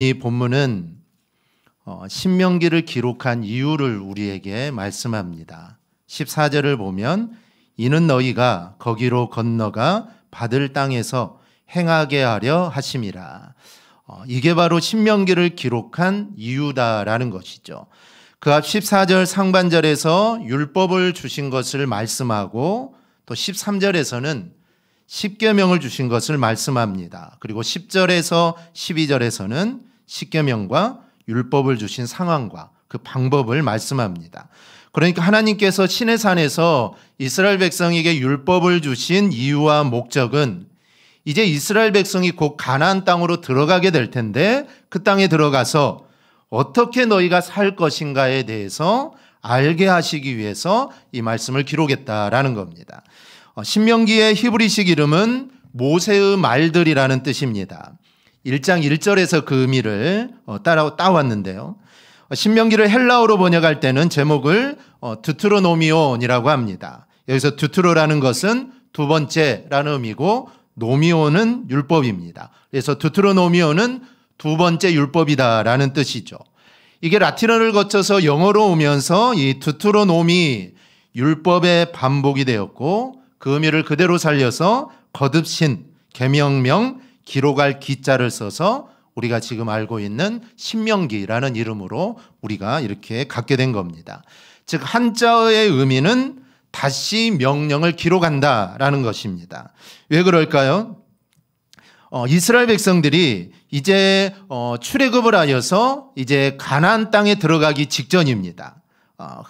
이 본문은 신명기를 기록한 이유를 우리에게 말씀합니다. 14절을 보면 이는 너희가 거기로 건너가 받을 땅에서 행하게 하려 하심이라. 이게 바로 신명기를 기록한 이유다라는 것이죠. 그 앞 14절 상반절에서 율법을 주신 것을 말씀하고 또 13절에서는 십계명을 주신 것을 말씀합니다. 그리고 10절에서 12절에서는 십계명과 율법을 주신 상황과 그 방법을 말씀합니다. 그러니까 하나님께서 시내산에서 이스라엘 백성에게 율법을 주신 이유와 목적은 이제 이스라엘 백성이 곧 가나안 땅으로 들어가게 될 텐데 그 땅에 들어가서 어떻게 너희가 살 것인가에 대해서 알게 하시기 위해서 이 말씀을 기록했다라는 겁니다. 신명기의 히브리식 이름은 모세의 말들이라는 뜻입니다. 1장 1절에서 그 의미를 따왔는데요. 신명기를 헬라어로 번역할 때는 제목을 드우트로노미온이라고 합니다. 여기서 드우트로라는 것은 두 번째라는 의미고 노미온은 율법입니다. 그래서 드우트로노미온은 두 번째 율법이다라는 뜻이죠. 이게 라틴어를 거쳐서 영어로 오면서 이 드우트로노미 율법의 반복이 되었고 그 의미를 그대로 살려서 거듭신, 계명명, 기록할 기자를 써서 우리가 지금 알고 있는 신명기라는 이름으로 우리가 이렇게 갖게 된 겁니다. 즉 한자어의 의미는 다시 명령을 기록한다라는 것입니다. 왜 그럴까요? 이스라엘 백성들이 이제 출애굽을 하여서 이제 가나안 땅에 들어가기 직전입니다.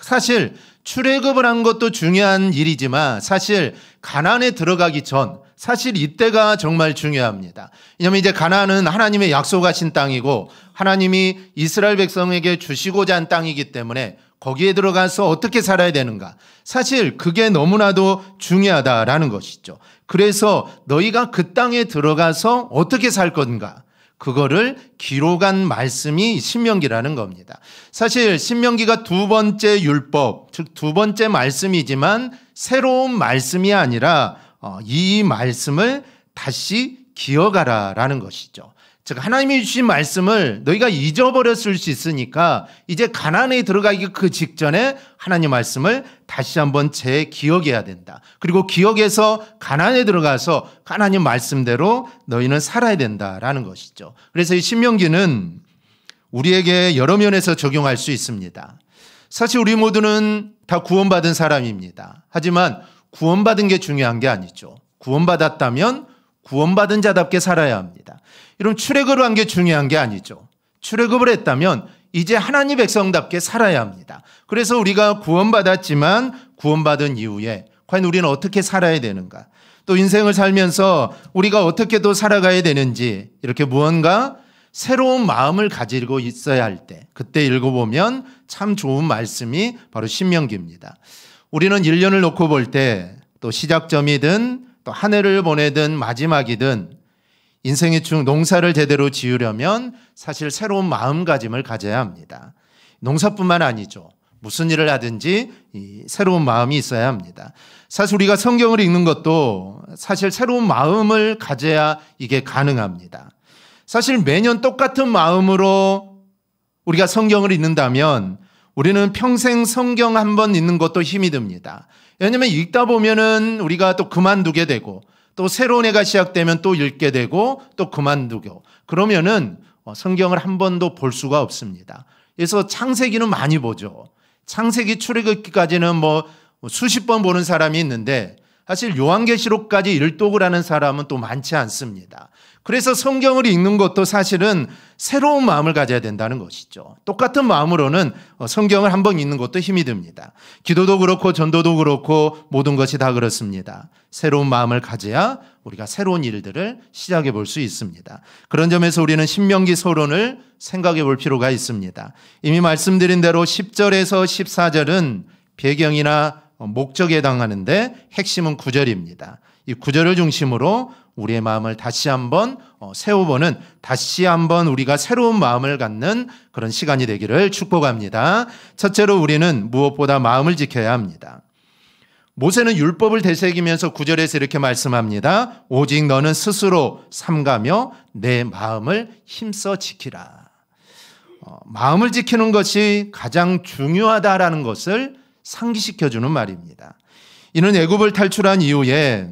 사실 출애굽을 한 것도 중요한 일이지만 사실 가나안에 들어가기 전 사실 이때가 정말 중요합니다. 왜냐하면 이제 가나안은 하나님의 약속하신 땅이고 하나님이 이스라엘 백성에게 주시고자 한 땅이기 때문에 거기에 들어가서 어떻게 살아야 되는가. 사실 그게 너무나도 중요하다라는 것이죠. 그래서 너희가 그 땅에 들어가서 어떻게 살 건가. 그거를 기록한 말씀이 신명기라는 겁니다. 사실 신명기가 두 번째 율법, 즉 두 번째 말씀이지만 새로운 말씀이 아니라 이 말씀을 다시 기억하라라는 것이죠. 즉 하나님이 주신 말씀을 너희가 잊어버렸을 수 있으니까 이제 가나안에 들어가기 그 직전에 하나님 말씀을 다시 한번 재기억해야 된다. 그리고 기억해서 가나안에 들어가서 하나님 말씀대로 너희는 살아야 된다라는 것이죠. 그래서 이 신명기는 우리에게 여러 면에서 적용할 수 있습니다. 사실 우리 모두는 다 구원받은 사람입니다. 하지만 구원받은 게 중요한 게 아니죠. 구원받았다면 구원받은 자답게 살아야 합니다. 여러분 출애굽을 한 게 중요한 게 아니죠. 출애굽을 했다면 이제 하나님 백성답게 살아야 합니다. 그래서 우리가 구원받았지만 구원받은 이후에 과연 우리는 어떻게 살아야 되는가? 또 인생을 살면서 우리가 어떻게 또 살아가야 되는지 이렇게 무언가 새로운 마음을 가지고 있어야 할 때 그때 읽어보면 참 좋은 말씀이 바로 신명기입니다. 우리는 1년을 놓고 볼 때 또 시작점이든 또 한 해를 보내든 마지막이든 인생의 농사를 제대로 지으려면 사실 새로운 마음가짐을 가져야 합니다. 농사뿐만 아니죠. 무슨 일을 하든지 새로운 마음이 있어야 합니다. 사실 우리가 성경을 읽는 것도 사실 새로운 마음을 가져야 이게 가능합니다. 사실 매년 똑같은 마음으로 우리가 성경을 읽는다면 우리는 평생 성경 한 번 읽는 것도 힘이 듭니다. 왜냐하면 읽다 보면은 우리가 또 그만두게 되고 또 새로운 해가 시작되면 또 읽게 되고 또 그만두고 그러면은 성경을 한 번도 볼 수가 없습니다. 그래서 창세기는 많이 보죠. 창세기 출애굽기까지는 뭐 수십 번 보는 사람이 있는데 사실 요한계시록까지 일독을 하는 사람은 또 많지 않습니다. 그래서 성경을 읽는 것도 사실은 새로운 마음을 가져야 된다는 것이죠. 똑같은 마음으로는 성경을 한번 읽는 것도 힘이 듭니다. 기도도 그렇고 전도도 그렇고 모든 것이 다 그렇습니다. 새로운 마음을 가져야 우리가 새로운 일들을 시작해 볼 수 있습니다. 그런 점에서 우리는 신명기 서론을 생각해 볼 필요가 있습니다. 이미 말씀드린 대로 10절에서 14절은 배경이나 목적에 해당하는데 핵심은 9절입니다. 이 9절을 중심으로 우리의 마음을 다시 한번 세워보는 다시 한번 우리가 새로운 마음을 갖는 그런 시간이 되기를 축복합니다. 첫째로 우리는 무엇보다 마음을 지켜야 합니다. 모세는 율법을 되새기면서 9절에서 이렇게 말씀합니다. 오직 너는 스스로 삼가며 내 마음을 힘써 지키라. 마음을 지키는 것이 가장 중요하다라는 것을 상기시켜주는 말입니다. 이는 애굽을 탈출한 이후에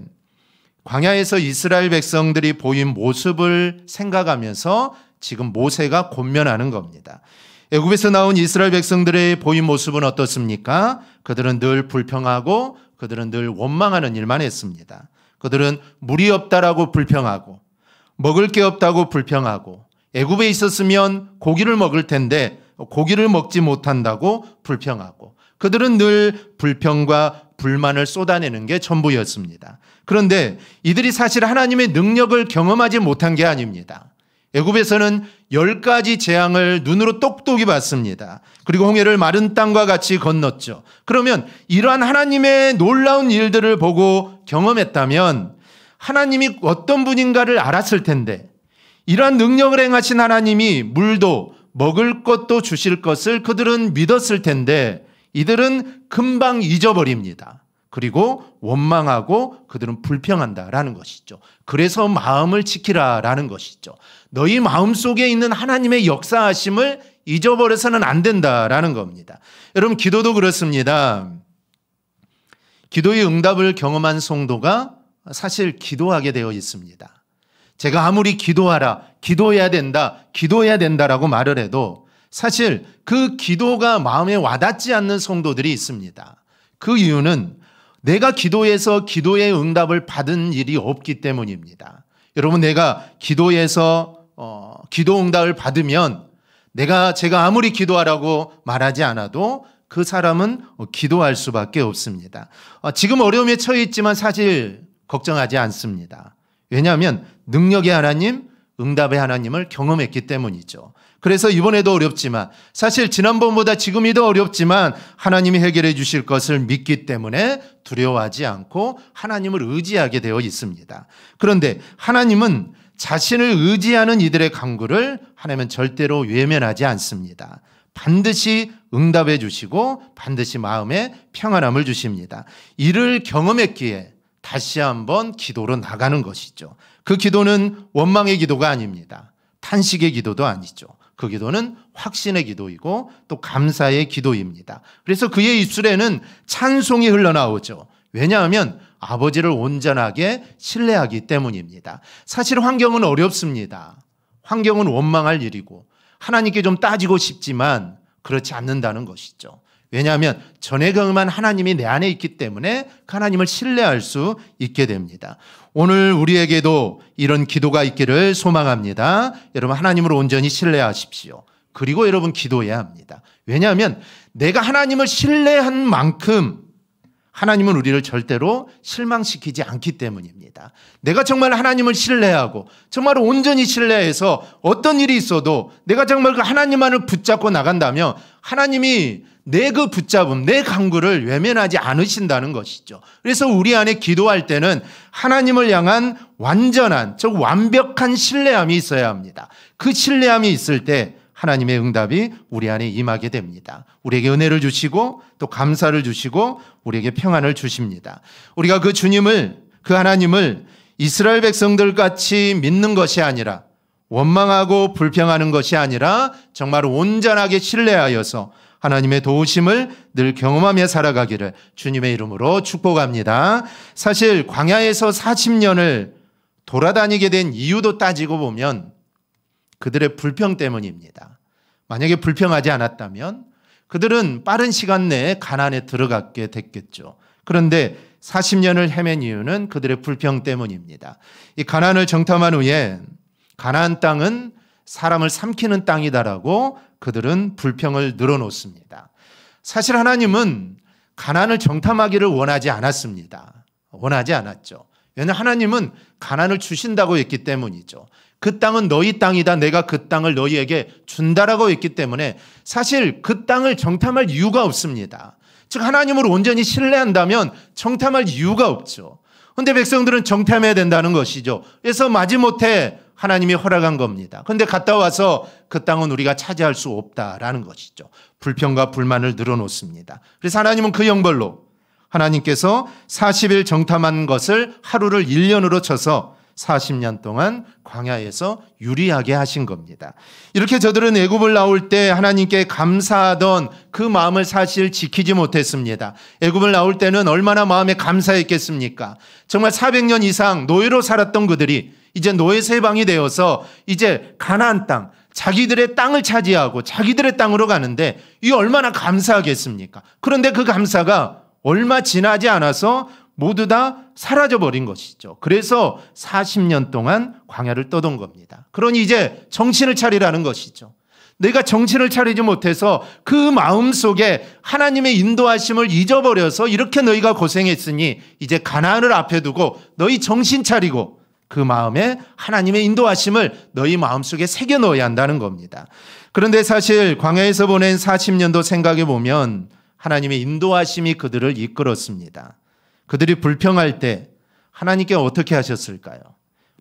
광야에서 이스라엘 백성들이 보인 모습을 생각하면서 지금 모세가 권면하는 겁니다. 애굽에서 나온 이스라엘 백성들의 보인 모습은 어떻습니까? 그들은 늘 불평하고 그들은 늘 원망하는 일만 했습니다. 그들은 물이 없다라고 불평하고 먹을 게 없다고 불평하고 애굽에 있었으면 고기를 먹을 텐데 고기를 먹지 못한다고 불평하고 그들은 늘 불평과 불만을 쏟아내는 게 전부였습니다. 그런데 이들이 사실 하나님의 능력을 경험하지 못한 게 아닙니다. 애굽에서는 10가지 재앙을 눈으로 똑똑히 봤습니다. 그리고 홍해를 마른 땅과 같이 건넜죠. 그러면 이러한 하나님의 놀라운 일들을 보고 경험했다면 하나님이 어떤 분인가를 알았을 텐데 이러한 능력을 행하신 하나님이 물도 먹을 것도 주실 것을 그들은 믿었을 텐데 이들은 금방 잊어버립니다. 그리고 원망하고 그들은 불평한다라는 것이죠. 그래서 마음을 지키라라는 것이죠. 너희 마음속에 있는 하나님의 역사하심을 잊어버려서는 안 된다라는 겁니다. 여러분, 기도도 그렇습니다. 기도의 응답을 경험한 성도가 사실 기도하게 되어 있습니다. 제가 아무리 기도해야 된다라고 말을 해도 사실 그 기도가 마음에 와닿지 않는 성도들이 있습니다. 그 이유는 내가 기도해서 기도의 응답을 받은 일이 없기 때문입니다. 여러분, 내가 기도해서 기도 응답을 받으면 제가 아무리 기도하라고 말하지 않아도 그 사람은 기도할 수밖에 없습니다. 지금 어려움에 처해 있지만 사실 걱정하지 않습니다. 왜냐하면 능력의 하나님, 응답의 하나님을 경험했기 때문이죠. 그래서 이번에도 어렵지만 사실 지난번보다 지금이 더 어렵지만 하나님이 해결해 주실 것을 믿기 때문에 두려워하지 않고 하나님을 의지하게 되어 있습니다. 그런데 하나님은 자신을 의지하는 이들의 간구를 하나님은 절대로 외면하지 않습니다. 반드시 응답해 주시고 반드시 마음에 평안함을 주십니다. 이를 경험했기에 다시 한번 기도로 나가는 것이죠. 그 기도는 원망의 기도가 아닙니다. 탄식의 기도도 아니죠. 그 기도는 확신의 기도이고 또 감사의 기도입니다. 그래서 그의 입술에는 찬송이 흘러나오죠. 왜냐하면 아버지를 온전하게 신뢰하기 때문입니다. 사실 환경은 어렵습니다. 환경은 원망할 일이고 하나님께 좀 따지고 싶지만 그렇지 않는다는 것이죠. 왜냐하면 전에 경험한 하나님이 내 안에 있기 때문에 그 하나님을 신뢰할 수 있게 됩니다. 오늘 우리에게도 이런 기도가 있기를 소망합니다. 여러분, 하나님을 온전히 신뢰하십시오. 그리고 여러분, 기도해야 합니다. 왜냐하면 내가 하나님을 신뢰한 만큼 하나님은 우리를 절대로 실망시키지 않기 때문입니다. 내가 정말 하나님을 신뢰하고 정말 온전히 신뢰해서 어떤 일이 있어도 내가 정말 그 하나님만을 붙잡고 나간다면 하나님이 내 그 붙잡음, 내 간구를 외면하지 않으신다는 것이죠. 그래서 우리 안에 기도할 때는 하나님을 향한 완전한, 즉 완벽한 신뢰함이 있어야 합니다. 그 신뢰함이 있을 때 하나님의 응답이 우리 안에 임하게 됩니다. 우리에게 은혜를 주시고 또 감사를 주시고 우리에게 평안을 주십니다. 우리가 그 주님을, 그 하나님을 이스라엘 백성들 같이 믿는 것이 아니라 원망하고 불평하는 것이 아니라 정말 온전하게 신뢰하여서 하나님의 도우심을 늘 경험하며 살아가기를 주님의 이름으로 축복합니다. 사실 광야에서 40년을 돌아다니게 된 이유도 따지고 보면 그들의 불평 때문입니다. 만약에 불평하지 않았다면 그들은 빠른 시간 내에 가나안에 들어가게 됐겠죠. 그런데 40년을 헤맨 이유는 그들의 불평 때문입니다. 이 가나안을 정탐한 후에 가나안 땅은 사람을 삼키는 땅이다라고 그들은 불평을 늘어놓습니다. 사실 하나님은 가나안을 정탐하기를 원하지 않았습니다. 원하지 않았죠. 왜냐하면 하나님은 가나안을 주신다고 했기 때문이죠. 그 땅은 너희 땅이다. 내가 그 땅을 너희에게 준다라고 했기 때문에 사실 그 땅을 정탐할 이유가 없습니다. 즉 하나님을 온전히 신뢰한다면 정탐할 이유가 없죠. 그런데 백성들은 정탐해야 된다는 것이죠. 그래서 마지못해 하나님이 허락한 겁니다. 그런데 갔다 와서 그 땅은 우리가 차지할 수 없다라는 것이죠. 불평과 불만을 늘어놓습니다. 그래서 하나님은 그 형벌로 하나님께서 40일 정탐한 것을 하루를 1년으로 쳐서 40년 동안 광야에서 유리하게 하신 겁니다. 이렇게 저들은 애굽을 나올 때 하나님께 감사하던 그 마음을 사실 지키지 못했습니다. 애굽을 나올 때는 얼마나 마음에 감사했겠습니까? 정말 400년 이상 노예로 살았던 그들이 이제 노예 세방이 되어서 이제 가나안 땅, 자기들의 땅을 차지하고 자기들의 땅으로 가는데 이 얼마나 감사하겠습니까? 그런데 그 감사가 얼마 지나지 않아서 모두 다 사라져버린 것이죠. 그래서 40년 동안 광야를 떠돈 겁니다. 그러니 이제 정신을 차리라는 것이죠. 내가 정신을 차리지 못해서 그 마음속에 하나님의 인도하심을 잊어버려서 이렇게 너희가 고생했으니 이제 가나안을 앞에 두고 너희 정신 차리고 그 마음에 하나님의 인도하심을 너희 마음속에 새겨 넣어야 한다는 겁니다. 그런데 사실 광야에서 보낸 40년도 생각해 보면 하나님의 인도하심이 그들을 이끌었습니다. 그들이 불평할 때 하나님께 어떻게 하셨을까요?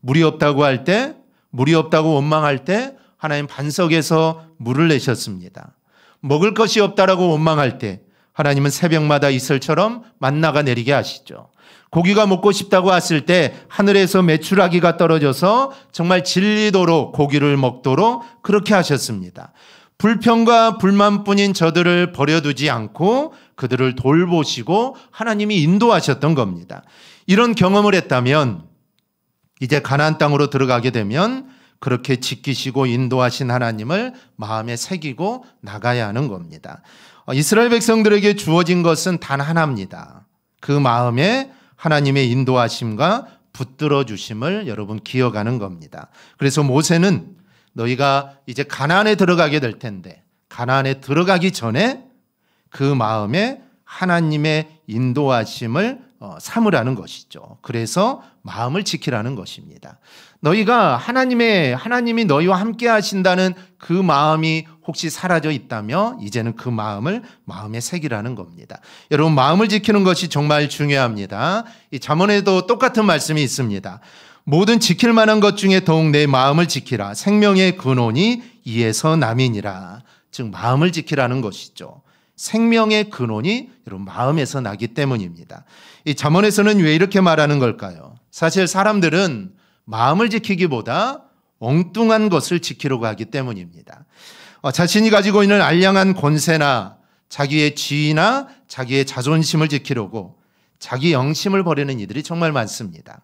물이 없다고 할 때, 물이 없다고 원망할 때 하나님 반석에서 물을 내셨습니다. 먹을 것이 없다라고 원망할 때 하나님은 새벽마다 이슬처럼 만나가 내리게 하시죠. 고기가 먹고 싶다고 했을 때 하늘에서 메추라기가 떨어져서 정말 질리도록 고기를 먹도록 그렇게 하셨습니다. 불평과 불만뿐인 저들을 버려두지 않고 그들을 돌보시고 하나님이 인도하셨던 겁니다. 이런 경험을 했다면 이제 가나안 땅으로 들어가게 되면 그렇게 지키시고 인도하신 하나님을 마음에 새기고 나가야 하는 겁니다. 이스라엘 백성들에게 주어진 것은 단 하나입니다. 그 마음에 하나님의 인도하심과 붙들어 주심을 여러분 기억하는 겁니다. 그래서 모세는 너희가 이제 가나안에 들어가게 될 텐데 가나안에 들어가기 전에 그 마음에 하나님의 인도하심을 삼으라는 것이죠. 그래서 마음을 지키라는 것입니다. 너희가 하나님이 너희와 함께 하신다는 그 마음이 혹시 사라져 있다며 이제는 그 마음을 마음에 새기라는 겁니다. 여러분 마음을 지키는 것이 정말 중요합니다. 이 잠언에도 똑같은 말씀이 있습니다. 모든 지킬 만한 것 중에 더욱 내 마음을 지키라. 생명의 근원이 이에서 남이니라. 즉 마음을 지키라는 것이죠. 생명의 근원이 여러분 마음에서 나기 때문입니다. 이 잠언에서는 왜 이렇게 말하는 걸까요? 사실 사람들은 마음을 지키기보다 엉뚱한 것을 지키려고 하기 때문입니다. 자신이 가지고 있는 알량한 권세나 자기의 지위나 자기의 자존심을 지키려고 자기 영심을 버리는 이들이 정말 많습니다.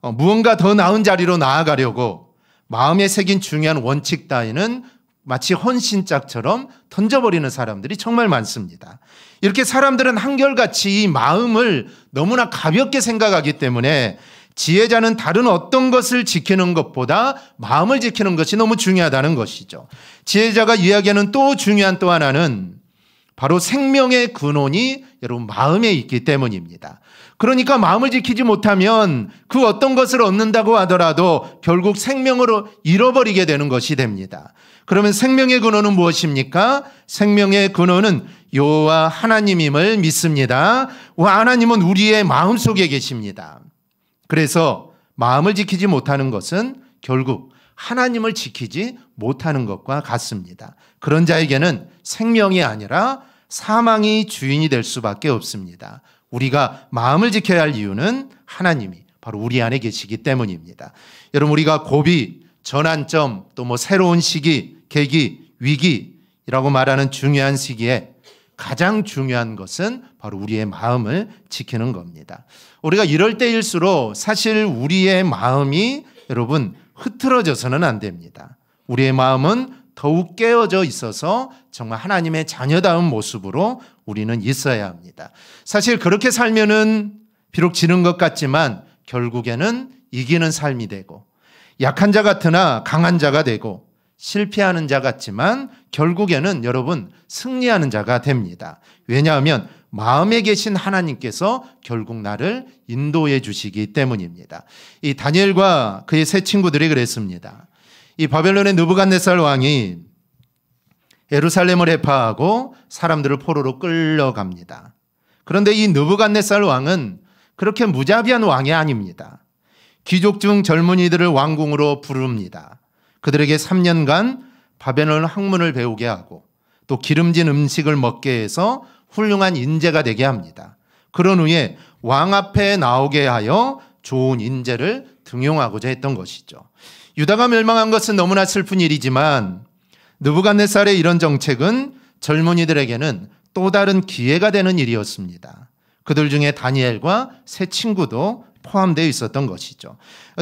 무언가 더 나은 자리로 나아가려고 마음에 새긴 중요한 원칙 따위는 마치 헌신짝처럼 던져버리는 사람들이 정말 많습니다. 이렇게 사람들은 한결같이 이 마음을 너무나 가볍게 생각하기 때문에 지혜자는 다른 어떤 것을 지키는 것보다 마음을 지키는 것이 너무 중요하다는 것이죠. 지혜자가 이야기하는 또 중요한 또 하나는 바로 생명의 근원이 여러분 마음에 있기 때문입니다. 그러니까 마음을 지키지 못하면 그 어떤 것을 얻는다고 하더라도 결국 생명으로 잃어버리게 되는 것이 됩니다. 그러면 생명의 근원은 무엇입니까? 생명의 근원은 여호와 하나님임을 믿습니다. 하나님은 우리의 마음속에 계십니다. 그래서 마음을 지키지 못하는 것은 결국 하나님을 지키지 못하는 것과 같습니다. 그런 자에게는 생명이 아니라 사망이 주인이 될 수밖에 없습니다. 우리가 마음을 지켜야 할 이유는 하나님이 바로 우리 안에 계시기 때문입니다. 여러분 우리가 고비, 전환점, 또 새로운 시기, 계기, 위기라고 말하는 중요한 시기에 가장 중요한 것은 바로 우리의 마음을 지키는 겁니다. 우리가 이럴 때일수록 사실 우리의 마음이 여러분 흐트러져서는 안 됩니다. 우리의 마음은 더욱 깨어져 있어서 정말 하나님의 자녀다운 모습으로 우리는 있어야 합니다. 사실 그렇게 살면은 비록 지는 것 같지만 결국에는 이기는 삶이 되고 약한 자 같으나 강한 자가 되고 실패하는 자 같지만 결국에는 여러분 승리하는 자가 됩니다. 왜냐하면 마음에 계신 하나님께서 결국 나를 인도해 주시기 때문입니다. 이 다니엘과 그의 세 친구들이 그랬습니다. 이 바벨론의 느부갓네살 왕이 예루살렘을 해파하고 사람들을 포로로 끌려갑니다. 그런데 이 느부갓네살 왕은 그렇게 무자비한 왕이 아닙니다. 귀족 중 젊은이들을 왕궁으로 부릅니다. 그들에게 3년간 바벨론 학문을 배우게 하고 또 기름진 음식을 먹게 해서 훌륭한 인재가 되게 합니다. 그런 후에 왕 앞에 나오게 하여 좋은 인재를 등용하고자 했던 것이죠. 유다가 멸망한 것은 너무나 슬픈 일이지만 느부갓네살의 이런 정책은 젊은이들에게는 또 다른 기회가 되는 일이었습니다. 그들 중에 다니엘과 세 친구도 포함되어 있었던 것이죠.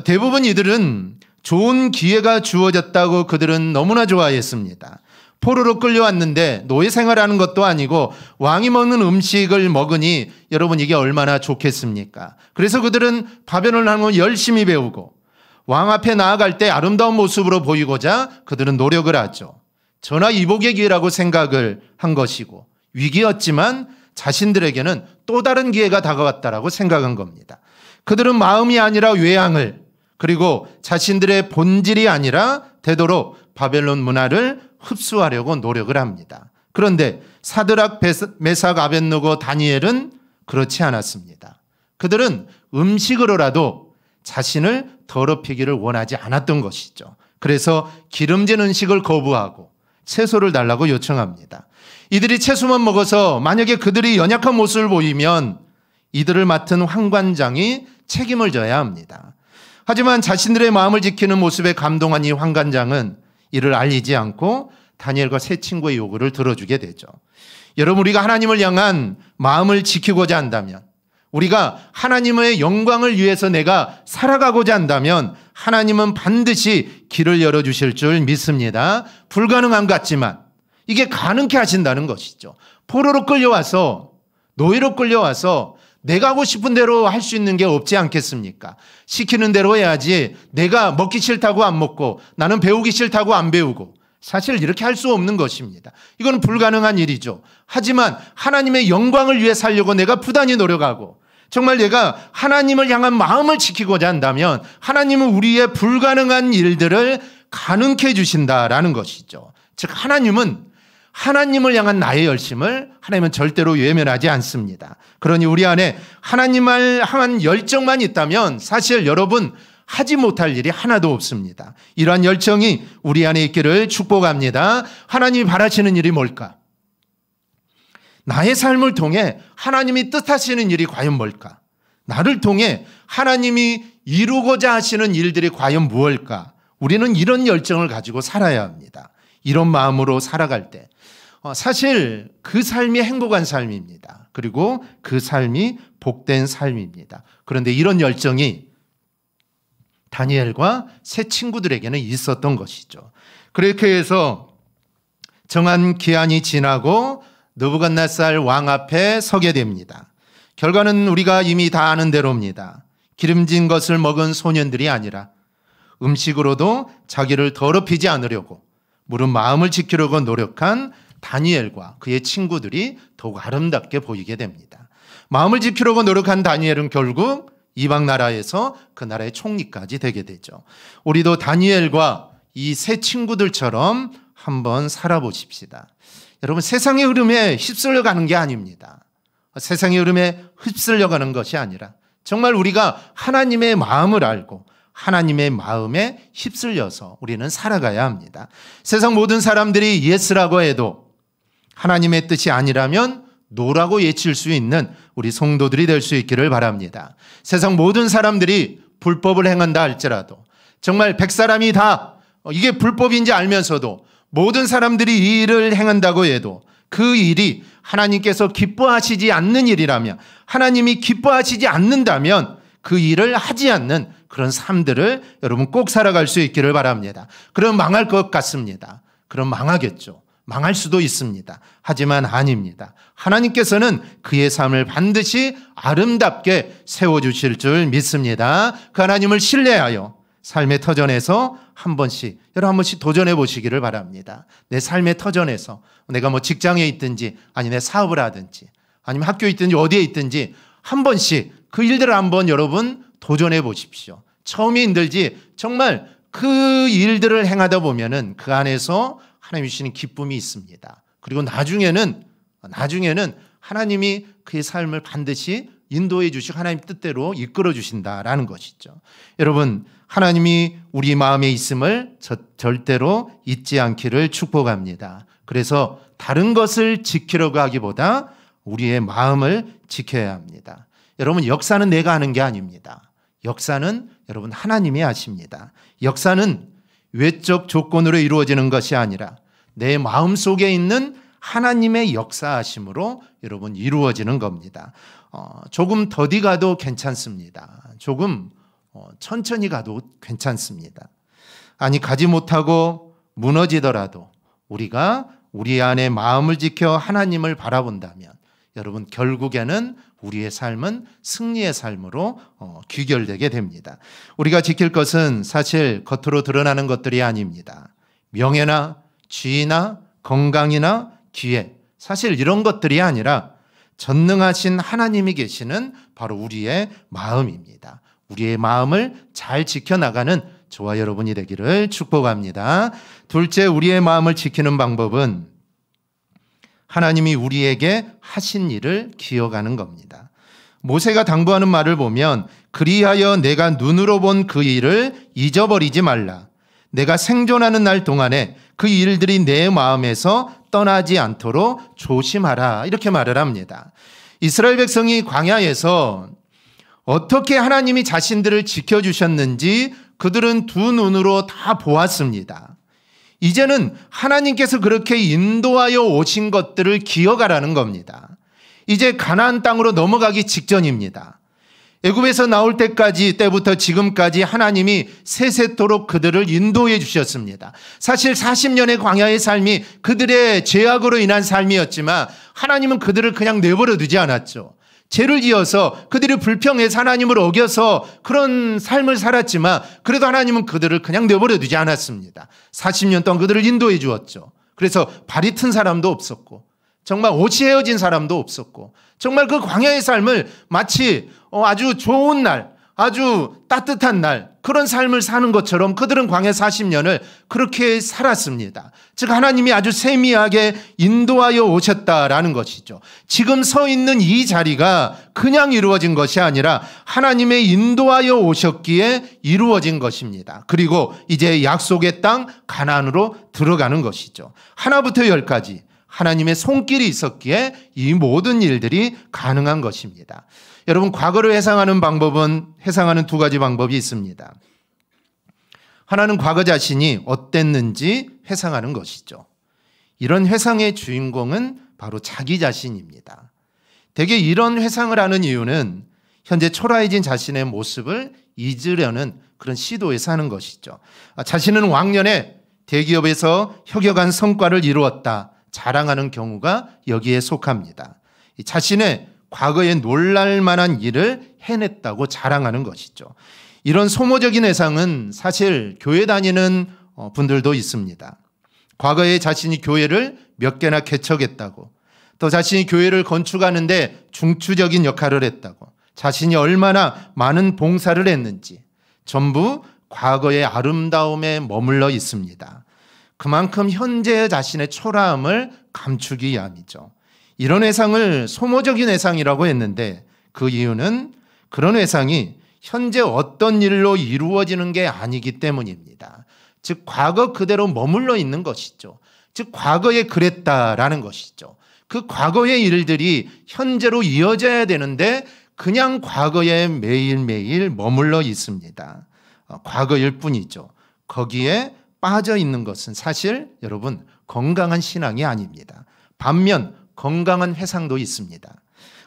대부분 이들은 좋은 기회가 주어졌다고 그들은 너무나 좋아했습니다. 포로로 끌려왔는데 노예 생활하는 것도 아니고 왕이 먹는 음식을 먹으니 여러분 이게 얼마나 좋겠습니까? 그래서 그들은 바벨론 항을 열심히 배우고 왕 앞에 나아갈 때 아름다운 모습으로 보이고자 그들은 노력을 하죠. 전화 이복의 기회라고 생각을 한 것이고 위기였지만 자신들에게는 또 다른 기회가 다가왔다라고 생각한 겁니다. 그들은 마음이 아니라 외양을 그리고 자신들의 본질이 아니라 되도록 바벨론 문화를 흡수하려고 노력을 합니다. 그런데 사드락, 메삭, 아벳느고, 다니엘은 그렇지 않았습니다. 그들은 음식으로라도 자신을 더럽히기를 원하지 않았던 것이죠. 그래서 기름진 음식을 거부하고 채소를 달라고 요청합니다. 이들이 채소만 먹어서 만약에 그들이 연약한 모습을 보이면 이들을 맡은 황관장이 책임을 져야 합니다. 하지만 자신들의 마음을 지키는 모습에 감동한 이 황관장은 이를 알리지 않고 다니엘과 세 친구의 요구를 들어주게 되죠. 여러분, 우리가 하나님을 향한 마음을 지키고자 한다면, 우리가 하나님의 영광을 위해서 내가 살아가고자 한다면 하나님은 반드시 길을 열어주실 줄 믿습니다. 불가능한 것 같지만 이게 가능케 하신다는 것이죠. 포로로 끌려와서, 노예로 끌려와서 내가 하고 싶은 대로 할 수 있는 게 없지 않겠습니까? 시키는 대로 해야지 내가 먹기 싫다고 안 먹고 나는 배우기 싫다고 안 배우고 사실 이렇게 할 수 없는 것입니다. 이건 불가능한 일이죠. 하지만 하나님의 영광을 위해 살려고 내가 부단히 노력하고 정말 내가 하나님을 향한 마음을 지키고자 한다면 하나님은 우리의 불가능한 일들을 가능케 해주신다라는 것이죠. 즉 하나님을 향한 나의 열심을 하나님은 절대로 외면하지 않습니다. 그러니 우리 안에 하나님을 향한 열정만 있다면 사실 여러분 하지 못할 일이 하나도 없습니다. 이러한 열정이 우리 안에 있기를 축복합니다. 하나님이 바라시는 일이 뭘까? 나의 삶을 통해 하나님이 뜻하시는 일이 과연 뭘까? 나를 통해 하나님이 이루고자 하시는 일들이 과연 무엇일까? 우리는 이런 열정을 가지고 살아야 합니다. 이런 마음으로 살아갈 때 사실 그 삶이 행복한 삶입니다. 그리고 그 삶이 복된 삶입니다. 그런데 이런 열정이 다니엘과 세 친구들에게는 있었던 것이죠. 그렇게 해서 정한 기한이 지나고 느부갓네살 왕 앞에 서게 됩니다. 결과는 우리가 이미 다 아는 대로입니다. 기름진 것을 먹은 소년들이 아니라 음식으로도 자기를 더럽히지 않으려고 물은 마음을 지키려고 노력한 다니엘과 그의 친구들이 더욱 아름답게 보이게 됩니다. 마음을 지키려고 노력한 다니엘은 결국 이방 나라에서 그 나라의 총리까지 되게 되죠. 우리도 다니엘과 이 세 친구들처럼 한번 살아보십시다. 여러분, 세상의 흐름에 휩쓸려가는 게 아닙니다. 세상의 흐름에 휩쓸려가는 것이 아니라 정말 우리가 하나님의 마음을 알고 하나님의 마음에 휩쓸려서 우리는 살아가야 합니다. 세상 모든 사람들이 예스라고 해도 하나님의 뜻이 아니라면 노라고 외칠 수 있는 우리 성도들이 될 수 있기를 바랍니다. 세상 모든 사람들이 불법을 행한다 할지라도 정말 100사람이 다 이게 불법인지 알면서도 모든 사람들이 이 일을 행한다고 해도 그 일이 하나님께서 기뻐하시지 않는 일이라면, 하나님이 기뻐하시지 않는다면 그 일을 하지 않는 그런 삶들을 여러분 꼭 살아갈 수 있기를 바랍니다. 그럼 망할 것 같습니다. 그럼 망하겠죠. 망할 수도 있습니다. 하지만 아닙니다. 하나님께서는 그의 삶을 반드시 아름답게 세워주실 줄 믿습니다. 그 하나님을 신뢰하여 삶의 터전에서 한 번씩 도전해 보시기를 바랍니다. 내 삶의 터전에서 내가 뭐 직장에 있든지 아니 내 사업을 하든지 아니면 학교에 있든지 어디에 있든지 한 번씩 그 일들을 한번 여러분 도전해 보십시오. 처음이 힘들지 정말 그 일들을 행하다 보면은 그 안에서 하나님이 주시는 기쁨이 있습니다. 그리고 나중에는 하나님이 그의 삶을 반드시 인도해 주시고 하나님 뜻대로 이끌어 주신다라는 것이죠. 여러분, 하나님이 우리 마음에 있음을 절대로 잊지 않기를 축복합니다. 그래서 다른 것을 지키려고 하기보다 우리의 마음을 지켜야 합니다. 여러분, 역사는 내가 하는 게 아닙니다. 역사는 여러분 하나님이 하십니다. 역사는 외적 조건으로 이루어지는 것이 아니라 내 마음속에 있는 하나님의 역사하심으로 여러분 이루어지는 겁니다. 조금 더디 가도 괜찮습니다. 조금 천천히 가도 괜찮습니다. 아니 가지 못하고 무너지더라도 우리가 우리 안에 마음을 지켜 하나님을 바라본다면 여러분 결국에는 우리의 삶은 승리의 삶으로 귀결되게 됩니다. 우리가 지킬 것은 사실 겉으로 드러나는 것들이 아닙니다. 명예나 지위나 건강이나 기회, 사실 이런 것들이 아니라 전능하신 하나님이 계시는 바로 우리의 마음입니다. 우리의 마음을 잘 지켜나가는 저와 여러분이 되기를 축복합니다. 둘째, 우리의 마음을 지키는 방법은 하나님이 우리에게 하신 일을 기억하는 겁니다. 모세가 당부하는 말을 보면 그리하여 내가 눈으로 본 그 일을 잊어버리지 말라. 내가 생존하는 날 동안에 그 일들이 내 마음에서 떠나지 않도록 조심하라. 이렇게 말을 합니다. 이스라엘 백성이 광야에서 어떻게 하나님이 자신들을 지켜주셨는지 그들은 두 눈으로 다 보았습니다. 이제는 하나님께서 그렇게 인도하여 오신 것들을 기억하라는 겁니다. 이제 가나안 땅으로 넘어가기 직전입니다. 애굽에서 나올 때부터 지금까지 하나님이 세세토록 그들을 인도해 주셨습니다. 사실 40년의 광야의 삶이 그들의 죄악으로 인한 삶이었지만 하나님은 그들을 그냥 내버려 두지 않았죠. 죄를 지어서 그들이 불평해서 하나님을 어겨서 그런 삶을 살았지만 그래도 하나님은 그들을 그냥 내버려 두지 않았습니다. 40년 동안 그들을 인도해 주었죠. 그래서 발이 튼 사람도 없었고 정말 옷이 헤어진 사람도 없었고 정말 그 광야의 삶을 마치 아주 좋은 날, 아주 따뜻한 날 그런 삶을 사는 것처럼 그들은 광야 40년을 그렇게 살았습니다. 즉 하나님이 아주 세미하게 인도하여 오셨다라는 것이죠. 지금 서 있는 이 자리가 그냥 이루어진 것이 아니라 하나님의 인도하여 오셨기에 이루어진 것입니다. 그리고 이제 약속의 땅 가나안으로 들어가는 것이죠. 하나부터 열까지 하나님의 손길이 있었기에 이 모든 일들이 가능한 것입니다. 여러분 과거를 회상하는 두 가지 방법이 있습니다. 하나는 과거 자신이 어땠는지 회상하는 것이죠. 이런 회상의 주인공은 바로 자기 자신입니다. 대개 이런 회상을 하는 이유는 현재 초라해진 자신의 모습을 잊으려는 그런 시도에서 하는 것이죠. 자신은 왕년에 대기업에서 혁혁한 성과를 이루었다 자랑하는 경우가 여기에 속합니다. 자신의 과거에 놀랄 만한 일을 해냈다고 자랑하는 것이죠. 이런 소모적인 회상은 사실 교회 다니는 분들도 있습니다. 과거에 자신이 교회를 몇 개나 개척했다고, 또 자신이 교회를 건축하는데 중추적인 역할을 했다고, 자신이 얼마나 많은 봉사를 했는지 전부 과거의 아름다움에 머물러 있습니다. 그만큼 현재의 자신의 초라함을 감추기 위함이죠. 이런 회상을 소모적인 회상이라고 했는데 그 이유는 그런 회상이 현재 어떤 일로 이루어지는 게 아니기 때문입니다. 즉 과거 그대로 머물러 있는 것이죠. 즉 과거에 그랬다라는 것이죠. 그 과거의 일들이 현재로 이어져야 되는데 그냥 과거에 매일매일 머물러 있습니다. 과거일 뿐이죠. 거기에 빠져 있는 것은 사실 여러분 건강한 신앙이 아닙니다. 반면 건강한 회상도 있습니다.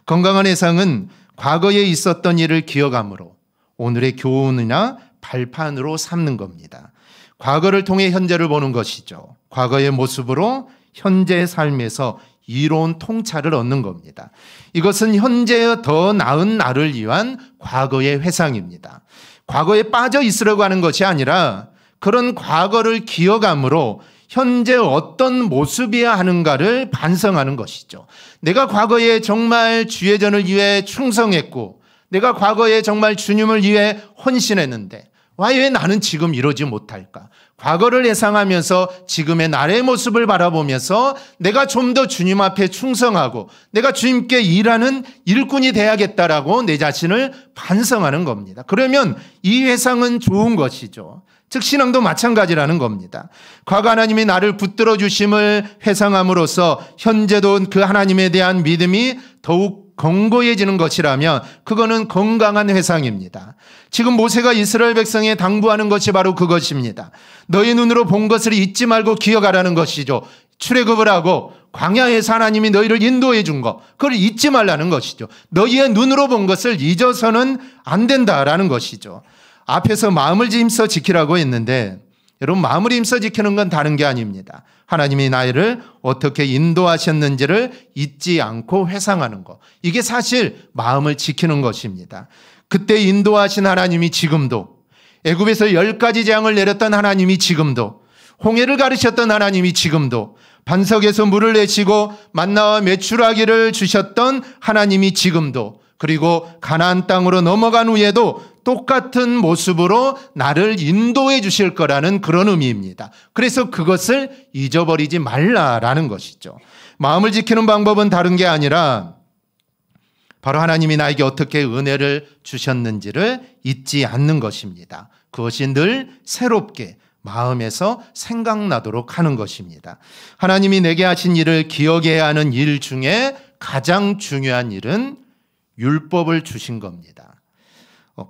건강한 회상은 과거에 있었던 일을 기억함으로 오늘의 교훈이나 발판으로 삼는 겁니다. 과거를 통해 현재를 보는 것이죠. 과거의 모습으로 현재의 삶에서 이로운 통찰을 얻는 겁니다. 이것은 현재의 더 나은 나를 위한 과거의 회상입니다. 과거에 빠져 있으려고 하는 것이 아니라 그런 과거를 기억함으로 현재 어떤 모습이어야 하는가를 반성하는 것이죠. 내가 과거에 정말 주의 전을 위해 충성했고 내가 과거에 정말 주님을 위해 헌신했는데 왜 나는 지금 이러지 못할까? 과거를 회상하면서 지금의 나의 모습을 바라보면서 내가 좀 더 주님 앞에 충성하고 내가 주님께 일하는 일꾼이 돼야겠다라고 내 자신을 반성하는 겁니다. 그러면 이 회상은 좋은 것이죠. 즉 신앙도 마찬가지라는 겁니다. 과거 하나님이 나를 붙들어 주심을 회상함으로써 현재도 그 하나님에 대한 믿음이 더욱 견고해지는 것이라면 그거는 건강한 회상입니다. 지금 모세가 이스라엘 백성에 당부하는 것이 바로 그것입니다. 너희 눈으로 본 것을 잊지 말고 기억하라는 것이죠. 출애굽을 하고 광야에서 하나님이 너희를 인도해 준 것, 그걸 잊지 말라는 것이죠. 너희의 눈으로 본 것을 잊어서는 안 된다라는 것이죠. 앞에서 마음을 힘써 지키라고 했는데 여러분, 마음을 힘써 지키는 건 다른 게 아닙니다. 하나님이 나를 어떻게 인도하셨는지를 잊지 않고 회상하는 것, 이게 사실 마음을 지키는 것입니다. 그때 인도하신 하나님이 지금도, 애굽에서 10가지 재앙을 내렸던 하나님이 지금도, 홍해를 가르셨던 하나님이 지금도, 반석에서 물을 내시고 만나와 메추라기를 주셨던 하나님이 지금도, 그리고 가나안 땅으로 넘어간 후에도 똑같은 모습으로 나를 인도해 주실 거라는 그런 의미입니다. 그래서 그것을 잊어버리지 말라라는 것이죠. 마음을 지키는 방법은 다른 게 아니라 바로 하나님이 나에게 어떻게 은혜를 주셨는지를 잊지 않는 것입니다. 그것이 늘 새롭게 마음에서 생각나도록 하는 것입니다. 하나님이 내게 하신 일을 기억해야 하는 일 중에 가장 중요한 일은 율법을 주신 겁니다.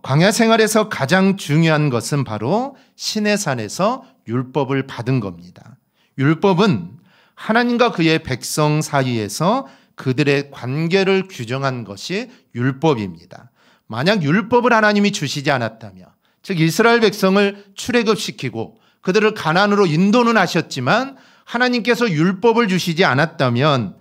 광야 생활에서 가장 중요한 것은 바로 시내산에서 율법을 받은 겁니다. 율법은 하나님과 그의 백성 사이에서 그들의 관계를 규정한 것이 율법입니다. 만약 율법을 하나님이 주시지 않았다면, 즉 이스라엘 백성을 출애굽시키고 그들을 가나안으로 인도는 하셨지만 하나님께서 율법을 주시지 않았다면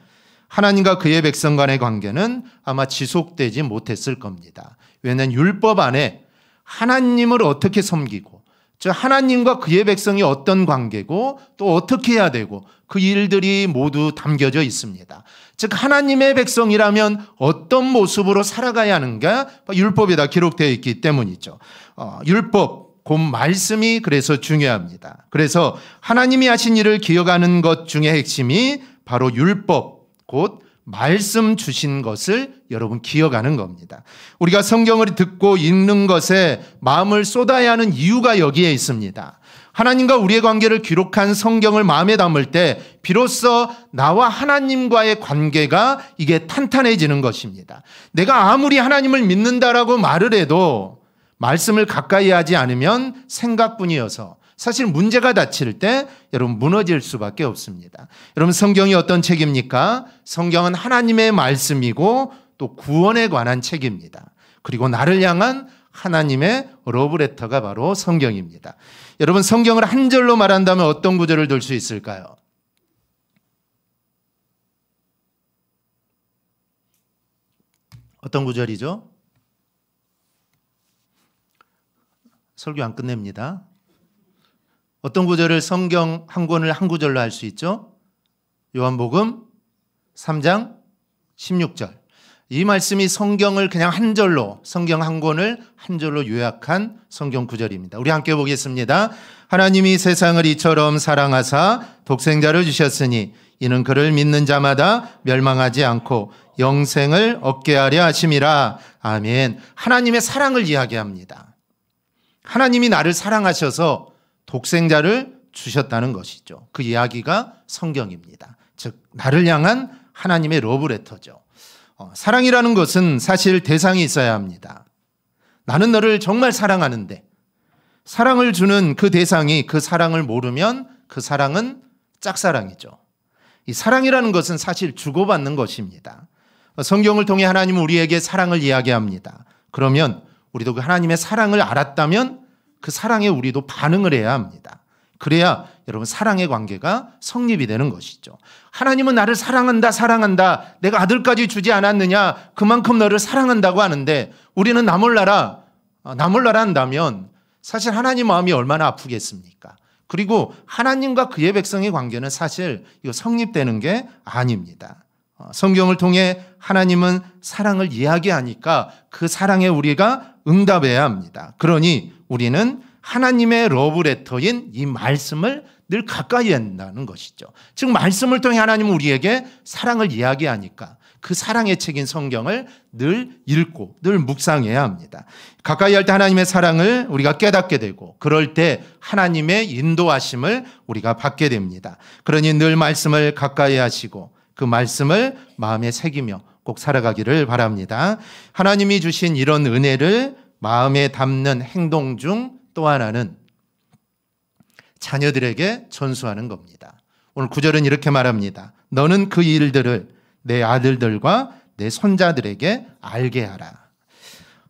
하나님과 그의 백성 간의 관계는 아마 지속되지 못했을 겁니다. 왜냐하면 율법 안에 하나님을 어떻게 섬기고, 즉 하나님과 그의 백성이 어떤 관계고 또 어떻게 해야 되고, 그 일들이 모두 담겨져 있습니다. 즉 하나님의 백성이라면 어떤 모습으로 살아가야 하는가 율법에다 기록되어 있기 때문이죠. 율법, 곧 말씀이 그래서 중요합니다. 그래서 하나님이 하신 일을 기억하는 것 중에 핵심이 바로 율법, 곧 말씀 주신 것을 여러분 기억하는 겁니다. 우리가 성경을 듣고 읽는 것에 마음을 쏟아야 하는 이유가 여기에 있습니다. 하나님과 우리의 관계를 기록한 성경을 마음에 담을 때 비로소 나와 하나님과의 관계가 이게 탄탄해지는 것입니다. 내가 아무리 하나님을 믿는다라고 말을 해도 말씀을 가까이 하지 않으면 생각뿐이어서 사실 문제가 닥칠 때 여러분 무너질 수밖에 없습니다. 여러분, 성경이 어떤 책입니까? 성경은 하나님의 말씀이고 또 구원에 관한 책입니다. 그리고 나를 향한 하나님의 러브레터가 바로 성경입니다. 여러분, 성경을 한 절로 말한다면 어떤 구절을 들 수 있을까요? 어떤 구절이죠? 설교 안 끝냅니다. 어떤 구절을 성경 한 권을 한 구절로 할 수 있죠? 요한복음 3장 16절. 이 말씀이 성경을 그냥 한 절로, 성경 한 권을 한 절로 요약한 성경 구절입니다. 우리 함께 보겠습니다. 하나님이 세상을 이처럼 사랑하사 독생자를 주셨으니 이는 그를 믿는 자마다 멸망하지 않고 영생을 얻게 하려 하심이라. 아멘. 하나님의 사랑을 이야기합니다. 하나님이 나를 사랑하셔서 독생자를 주셨다는 것이죠. 그 이야기가 성경입니다. 즉 나를 향한 하나님의 러브레터죠. 사랑이라는 것은 사실 대상이 있어야 합니다. 나는 너를 정말 사랑하는데 사랑을 주는 그 대상이 그 사랑을 모르면 그 사랑은 짝사랑이죠. 이 사랑이라는 것은 사실 주고받는 것입니다. 성경을 통해 하나님은 우리에게 사랑을 이야기합니다. 그러면 우리도 그 하나님의 사랑을 알았다면 그 사랑에 우리도 반응을 해야 합니다. 그래야 여러분 사랑의 관계가 성립이 되는 것이죠. 하나님은 나를 사랑한다, 사랑한다. 내가 아들까지 주지 않았느냐. 그만큼 너를 사랑한다고 하는데 우리는 나 몰라라 한다면 사실 하나님 마음이 얼마나 아프겠습니까? 그리고 하나님과 그의 백성의 관계는 사실 이거 성립되는 게 아닙니다. 성경을 통해 하나님은 사랑을 이야기하니까 그 사랑에 우리가 응답해야 합니다. 그러니 우리는 하나님의 러브레터인 이 말씀을 늘 가까이 한다는 것이죠. 즉 말씀을 통해 하나님은 우리에게 사랑을 이야기하니까 그 사랑의 책인 성경을 늘 읽고 늘 묵상해야 합니다. 가까이 할 때 하나님의 사랑을 우리가 깨닫게 되고 그럴 때 하나님의 인도하심을 우리가 받게 됩니다. 그러니 늘 말씀을 가까이 하시고 그 말씀을 마음에 새기며 꼭 살아가기를 바랍니다. 하나님이 주신 이런 은혜를 마음에 담는 행동 중 또 하나는 자녀들에게 전수하는 겁니다. 오늘 9절은 이렇게 말합니다. 너는 그 일들을 내 아들들과 내 손자들에게 알게 하라.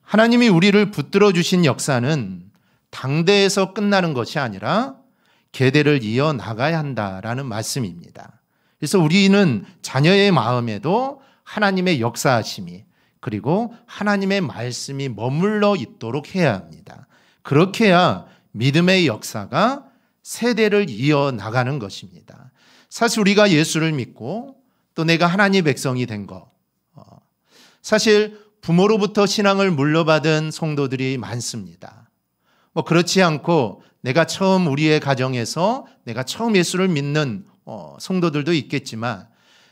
하나님이 우리를 붙들어 주신 역사는 당대에서 끝나는 것이 아니라 계대를 이어 나가야 한다라는 말씀입니다. 그래서 우리는 자녀의 마음에도 하나님의 역사하심이 그리고 하나님의 말씀이 머물러 있도록 해야 합니다. 그렇게 해야 믿음의 역사가 세대를 이어나가는 것입니다. 사실 우리가 예수를 믿고 또 내가 하나님의 백성이 된 거, 사실 부모로부터 신앙을 물려받은 성도들이 많습니다. 그렇지 않고 내가 처음 우리의 가정에서 내가 처음 예수를 믿는 성도들도 있겠지만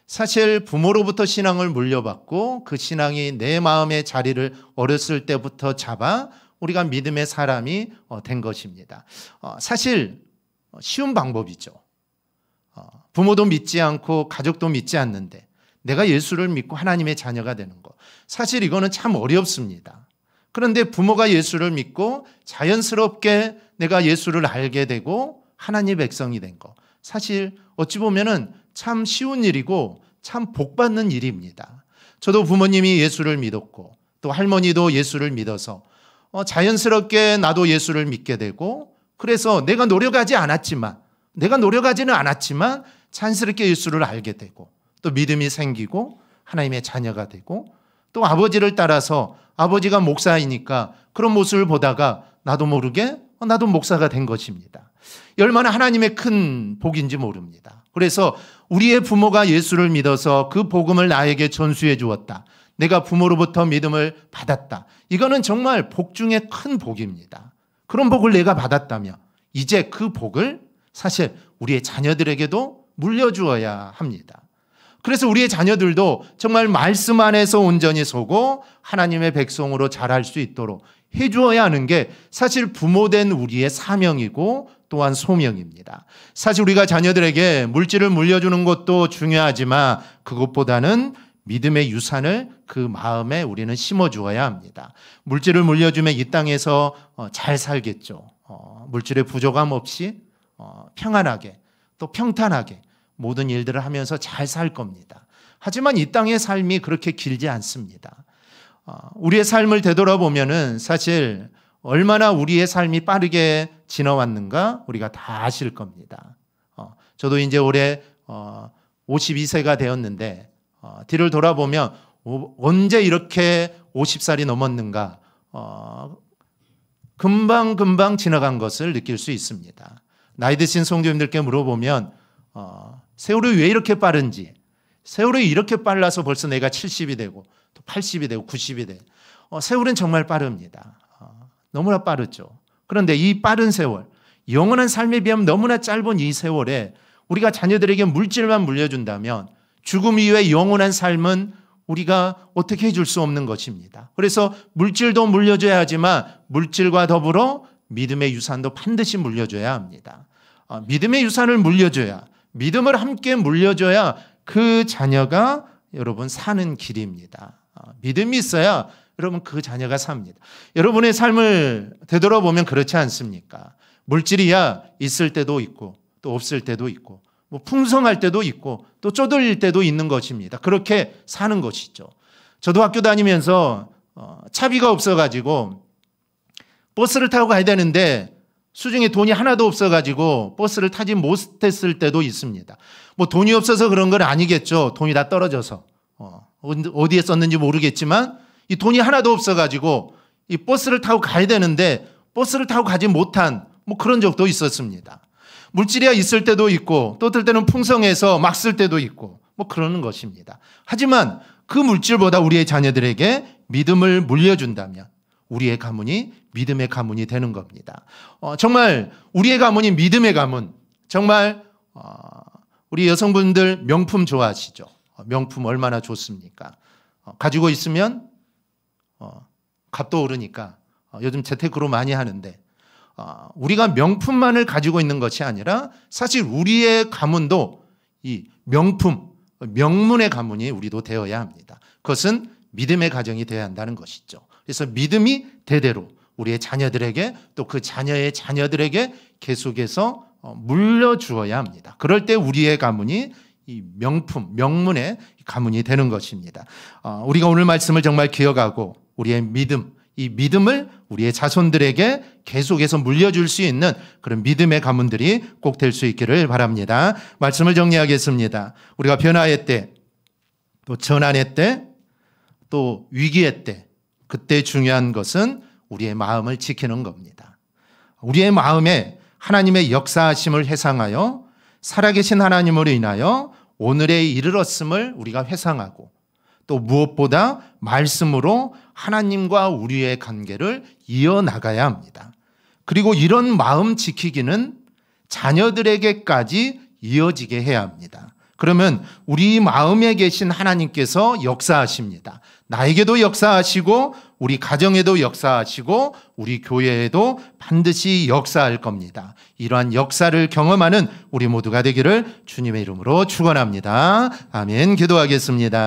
사실 부모로부터 신앙을 물려받고 그 신앙이 내 마음의 자리를 어렸을 때부터 잡아 우리가 믿음의 사람이 된 것입니다. 사실 쉬운 방법이죠. 부모도 믿지 않고 가족도 믿지 않는데 내가 예수를 믿고 하나님의 자녀가 되는 것. 사실 이거는 참 어렵습니다. 그런데 부모가 예수를 믿고 자연스럽게 내가 예수를 알게 되고 하나님의 백성이 된 것. 사실 어찌 보면은 참 쉬운 일이고 참 복받는 일입니다. 저도 부모님이 예수를 믿었고 또 할머니도 예수를 믿어서 자연스럽게 나도 예수를 믿게 되고 그래서 내가 노력하지는 않았지만 자연스럽게 예수를 알게 되고 또 믿음이 생기고 하나님의 자녀가 되고 또 아버지를 따라서 아버지가 목사이니까 그런 모습을 보다가 나도 모르게 나도 목사가 된 것입니다. 얼마나 하나님의 큰 복인지 모릅니다. 그래서 우리의 부모가 예수를 믿어서 그 복음을 나에게 전수해 주었다. 내가 부모로부터 믿음을 받았다. 이거는 정말 복 중에 큰 복입니다. 그런 복을 내가 받았다면 이제 그 복을 사실 우리의 자녀들에게도 물려주어야 합니다. 그래서 우리의 자녀들도 정말 말씀 안에서 온전히 서고 하나님의 백성으로 자랄 수 있도록 해주어야 하는 게 사실 부모된 우리의 사명이고 또한 소명입니다. 사실 우리가 자녀들에게 물질을 물려주는 것도 중요하지만 그것보다는 믿음의 유산을 그 마음에 우리는 심어주어야 합니다. 물질을 물려주면 이 땅에서 잘 살겠죠. 물질의 부족함 없이 평안하게 또 평탄하게 모든 일들을 하면서 잘 살 겁니다. 하지만 이 땅의 삶이 그렇게 길지 않습니다. 우리의 삶을 되돌아보면은 사실 얼마나 우리의 삶이 빠르게 지나왔는가 우리가 다 아실 겁니다. 저도 이제 올해 52세가 되었는데 뒤를 돌아보면 언제 이렇게 50살이 넘었는가 금방 지나간 것을 느낄 수 있습니다. 나이 드신 성도님들께 물어보면 세월이 왜 이렇게 빠른지, 세월이 이렇게 빨라서 벌써 내가 70이 되고 또 80이 되고 90이 돼. 세월은 정말 빠릅니다. 너무나 빠르죠. 그런데 이 빠른 세월, 영원한 삶에 비하면 너무나 짧은 이 세월에 우리가 자녀들에게 물질만 물려준다면 죽음 이후의 영원한 삶은 우리가 어떻게 해줄 수 없는 것입니다. 그래서 물질도 물려줘야 하지만 물질과 더불어 믿음의 유산도 반드시 물려줘야 합니다. 믿음의 유산을 물려줘야, 믿음을 함께 물려줘야 그 자녀가 여러분 사는 길입니다. 믿음이 있어야 여러분 그 자녀가 삽니다. 여러분의 삶을 되돌아보면 그렇지 않습니까? 물질이야 있을 때도 있고 또 없을 때도 있고 풍성할 때도 있고 또 쪼들릴 때도 있는 것입니다. 그렇게 사는 것이죠. 저도 학교 다니면서 차비가 없어가지고 버스를 타고 가야 되는데 수중에 돈이 하나도 없어가지고 버스를 타지 못했을 때도 있습니다. 돈이 없어서 그런 건 아니겠죠. 돈이 다 떨어져서 어디에 썼는지 모르겠지만 이 돈이 하나도 없어가지고 이 버스를 타고 가야 되는데 버스를 타고 가지 못한 그런 적도 있었습니다. 물질이야 있을 때도 있고 또 어떨 때는 풍성해서 막 쓸 때도 있고 그러는 것입니다. 하지만 그 물질보다 우리의 자녀들에게 믿음을 물려준다면 우리의 가문이 믿음의 가문이 되는 겁니다. 정말 우리의 가문이 믿음의 가문. 정말 우리 여성분들 명품 좋아하시죠? 명품 얼마나 좋습니까? 가지고 있으면 값도 오르니까 요즘 재테크로 많이 하는데 우리가 명품만을 가지고 있는 것이 아니라 사실 우리의 가문도 이 명품, 명문의 가문이 우리도 되어야 합니다. 그것은 믿음의 가정이 되어야 한다는 것이죠. 그래서 믿음이 대대로 우리의 자녀들에게 또 그 자녀의 자녀들에게 계속해서 물려주어야 합니다. 그럴 때 우리의 가문이 이 명품, 명문의 가문이 되는 것입니다. 우리가 오늘 말씀을 정말 기억하고 우리의 믿음, 이 믿음을 우리의 자손들에게 계속해서 물려줄 수 있는 그런 믿음의 가문들이 꼭 될 수 있기를 바랍니다. 말씀을 정리하겠습니다. 우리가 변화의 때, 또 전환의 때, 또 위기의 때, 그때 중요한 것은 우리의 마음을 지키는 겁니다. 우리의 마음에 하나님의 역사하심을 회상하여 살아계신 하나님으로 인하여 오늘에 이르렀음을 우리가 회상하고 또 무엇보다 말씀으로 하나님과 우리의 관계를 이어나가야 합니다. 그리고 이런 마음 지키기는 자녀들에게까지 이어지게 해야 합니다. 그러면 우리 마음에 계신 하나님께서 역사하십니다. 나에게도 역사하시고 우리 가정에도 역사하시고 우리 교회에도 반드시 역사할 겁니다. 이러한 역사를 경험하는 우리 모두가 되기를 주님의 이름으로 축원합니다. 아멘. 기도하겠습니다.